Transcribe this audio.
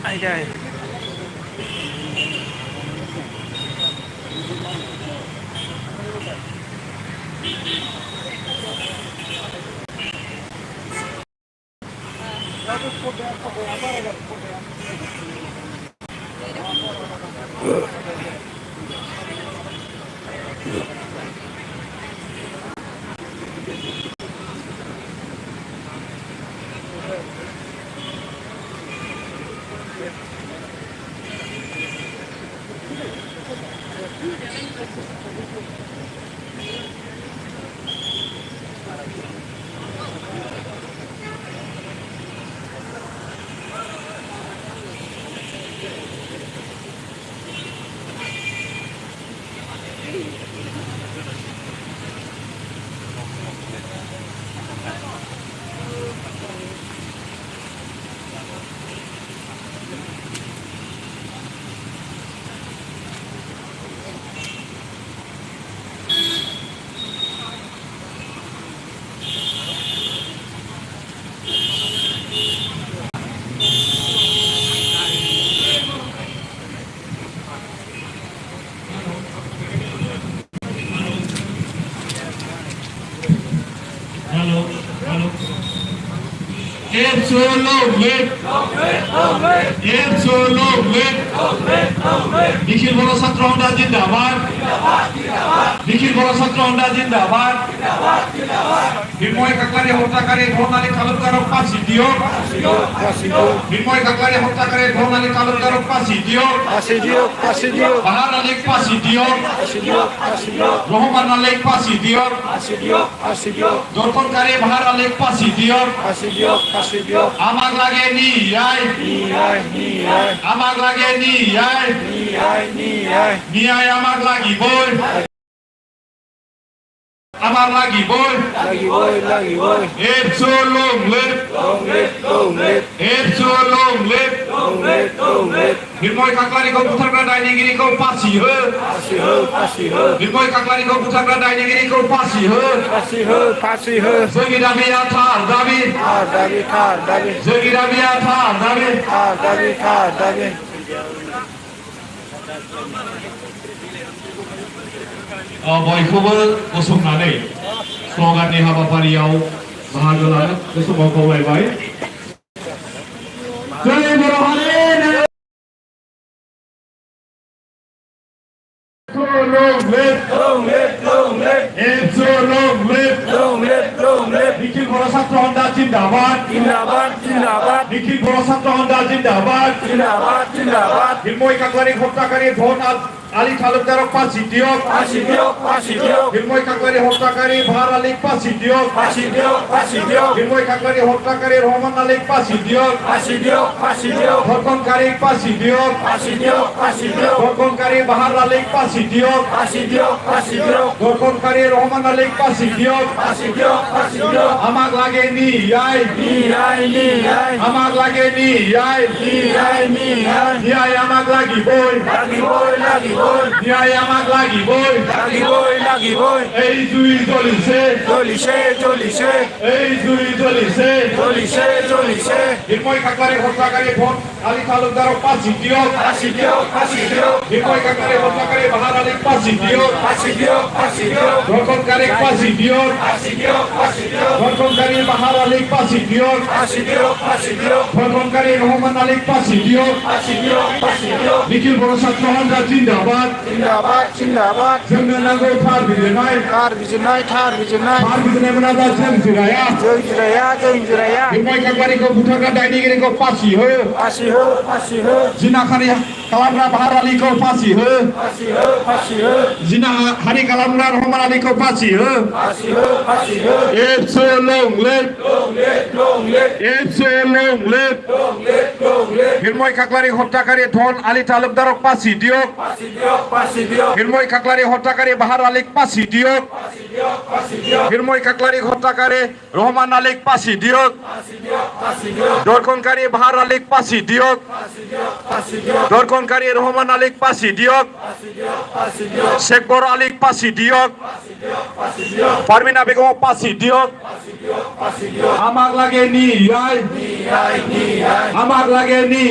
Ai đây. নিখিল বড় ছাত্র Honda জিন্দাবাদ, নিখিল বড় ছাত্র হন্ডা জিন্দাবাদ। বিময় কাকলারি হত্যাকারী ধর্ণালী তালুকদারক ফাঁসি দিও, বিময় কাকলারি হত্যাকারী ধর্ণালী তালুকদারক ফাঁসি দিও, বাহার আলীক ফাঁসি দিও, রহমান আলীক ফাঁসি দিও, দর্পণকারী বাহার আলীক ফাঁসি দিও। আমাক লাগে নিয়াই, আমাক লাগে নিয়াই, নিয়াই আমাক লাগিবই, আমার লাগিবই। It's so long live, it's so long live. বিময় কাকলারিকে বুথারগা ডাইনিগিরিকে ফাঁসি হো, বিময় কাকলারিকে বুথারগা ডাইনিগিরিকে ফাঁসি হো। জগিরা মিয়া থার দাবি, জগিরা মিয়া থার দাবি। बयखौबो गसंनानै स्लगाननि हाबाफारियाव बाहागो लानो बे समाव खावलायबाय। जय बर' हारि। নিখিল বড় ছাত্র হন্ডা জিন্দাবাদ, নিখিল বড় ছাত্র হন্ডা জিন্দাবাদ। বিময় কাকলারি হত্যাকারী ধন আলী তালুকদারক ফাঁসি দিও, বিময় কাকলারি হত্যাকারী বাহার আলীক ফাঁসি দিও, বিময় কাকলারি হত্যাকারী রহমান আলীক ফাঁসি দিও, ধর্ষণকারী ফাঁসি দিও, ধর্ষণকারী বাহার আলীক ফাঁসি দিও, ধর্ষণকারী রহমান আলীক ফাঁসি দিও। আমাক লাগে নিয়াই, আমাক লাগে নিয়াই, নিয়াই আমাক লাগিবই, নিয়াই আমাক লাগিবই। এই জুই জ্বলিছে, এই জুই জ্বলিছে। বিময় কাকলারি হত্যাকারী ধন আলী তালুকদারক ফাঁসি দিও, বিময় কাকলারি হত্যাকারী বাহার আলীক ফাঁসি দিও, ধর্ষণকারী ফাঁসি দিও, ধর্ষণকারী বাহার আলীক ফাঁসি দিও, ধর্ষণকারী রহমান আলীক ফাঁসি দিও। নিখিল বড় ছাত্র হন্ডা জিন্দাবাদ, जोंनो नांगौ थार बिजिरनाय, थार बिजिरनाय मोनाब्ला जों जिराया। बिमय काकलारिखौ बुथारग्रा दायनिगिरिखौ फासि हो, जिनाहारि खालामग्रा बाहार आलीखौ फासि हो, जिनाहारि खालामग्रा रहमान आलीखौ फासि हो। It's so long live, it's so long live. बिमय काकलारि हत्याकारि धन आলী तालुकदारक फासि दियक, बिमय काकलारि हत्याकारि बाहार आलीक फासि दियक। হিরময় কাকলারি হত্যাকারী রহমান আলীক ফাঁসি দিয়ক দর্শনকারী বাহার আলীক ফাঁসি দিয়ক দর্শনকারী রহমান আলীক ফাঁসি দিয়ক শেখ বড় আলীক ফাঁসি দিয়ক পারভিনা বেগম ফাঁসি দিয়ক আমাক লাগে নি আমার লাগে নি